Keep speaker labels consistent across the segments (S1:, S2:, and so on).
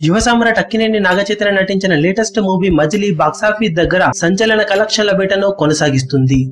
S1: యువ సామ్రాట్ అక్కినేని నాగచైతన్య నటించిన latest movie మజిలీ box office దగ్గర సంచలన కలెక్షన్ల వేటను కొనసాగిస్తుంది.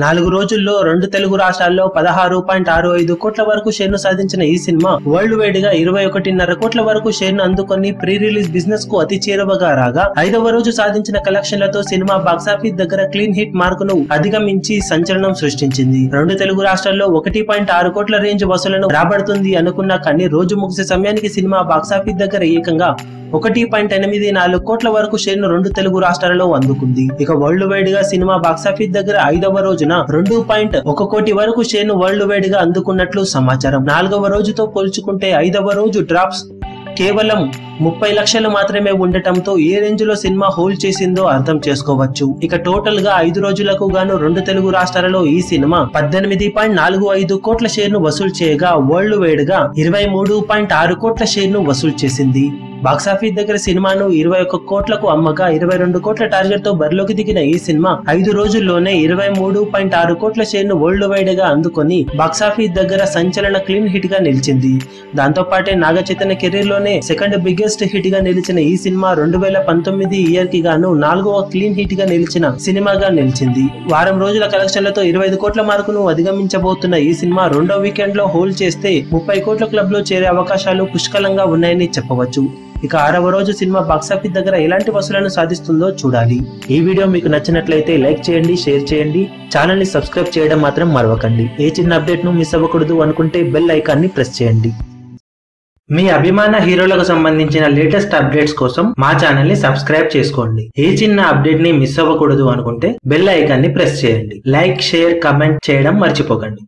S1: 4 రోజుల్లో 2 తెలుగు రాష్ట్రాల్లో 16.65 కోట్ల వరకు షేర్ను సాధించిన ఈ సినిమా వరల్డ్ వైడ్ గా 21.5 కోట్ల వరకు షేర్ను అందుకొని ప్రీ రిలీజ్ బిజినెస్ కు అతి చేరువగా రాగా 5వ రోజు సాధించిన కలెక్షన్లతో సినిమా బాక్సాఫీస్ దగ్గర క్లీన్ హిట్ మార్కును అధిగమించి సంచలనం సృష్టించింది. 2 తెలుగు రాష్ట్రాల్లో 1.6 కోట్ల రేంజ్ వసూలను రాబడుతుంది అనుకున్నా కానీ రోజు ముగిసే సమయానికి సినిమా బాక్సాఫీస్ దగ్గర ఏకంగా 1.84 కోట్ల వరకు షేర్ను 2 తెలుగు రాష్ట్రాలలో అందుకుంది. ఇక వరల్డ్ వైడ్ గా సినిమా బాక్సాఫీస్ దగ్గర 5వ రోజున 2.1 కోటి వరకు షేర్ను వరల్డ్ వైడ్ గా అందుకున్నట్లు సమాచారం. 4వ రోజుతో పోల్చుకుంటే 5వ రోజు డ్రాప్స్ కేవలం 30 లక్షలు మాత్రమే ఉండటంతో ఏ రేంజ్ లో సినిమా హోల్డ్ చేసిందో అర్థం చేసుకోవచ్చు. ఇక టోటల్ గా 5 రోజులకు గాను 2 తెలుగు రాష్ట్రాలలో ఈ సినిమా 18.45 కోట్ల షేర్ను వసూలు చేయగా వరల్డ్ వైడ్ గా 23.6 కోట్ల షేర్ను వసూలు చేసింది. బాక్సాఫీస్ దగ్గర సినిమాను 21 కోట్లకు అమ్మగా 22 కోట్ల టార్గెట్ తో బరిలోకి దిగిన ఈ సినిమా 5 రోజుల్లోనే 23.6 కోట్ల షేర్ను వరల్డ్ వైడ్ గా అందుకొని బాక్సాఫీస్ దగ్గర సంచలన క్లీన్ హిట్ గా నిలిచింది. దాంతో పాటే నాగచైతన్య కెరీర్ లోనే సెకండ్ బిగ్గెస్ట్ హిట్ గా నిలిచిన ఈ సినిమా 2019 ఇయర్ కి గాను 4వ క్లీన్ హిట్ గా నిలిచిన సినిమాగా నిలిచింది. వారం రోజుల కలెక్షన్లతో 25 కోట్ల మార్కును అధిగమించబోతున్న ఈ సినిమా 2వ వీకెండ్ లో హోల్డ్ చేస్తే 30 కోట్ల క్లబ్ లో చేరే అవకాశాలు పుష్కలంగా ఉన్నాయని చెప్పవచ్చు. ఇక 6వ రోజు సినిమా బాక్సాఫీస్ దగ్గర ఎలాంటి వసూలను సాధిస్తుందో చూడాలి. ఈ వీడియో మీకు నచ్చినట్లయితే లైక్ చేయండి, షేర్ చేయండి, ఛానల్ ని సబ్స్క్రైబ్ చేయడం మాత్రం మరవకండి. ఏ చిన్న అప్డేట్ ను మిస్ అవ్వకూడదు అనుకుంటే బెల్ ఐకాన్ ని ప్రెస్ చేయండి. మీ అభిమాన హీరోలకు సంబంధించిన లేటెస్ట్ అప్డేట్స్ కోసం మా ఛానల్ ని సబ్స్క్రైబ్ చేసుకోండి. ఏ చిన్న అప్డేట్ ని మిస్ అవ్వకూడదు అనుకుంటే బెల్ ఐకాన్ ని ప్రెస్ చేయండి. లైక్, షేర్, కమెంట్ చేయడం మర్చిపోకండి.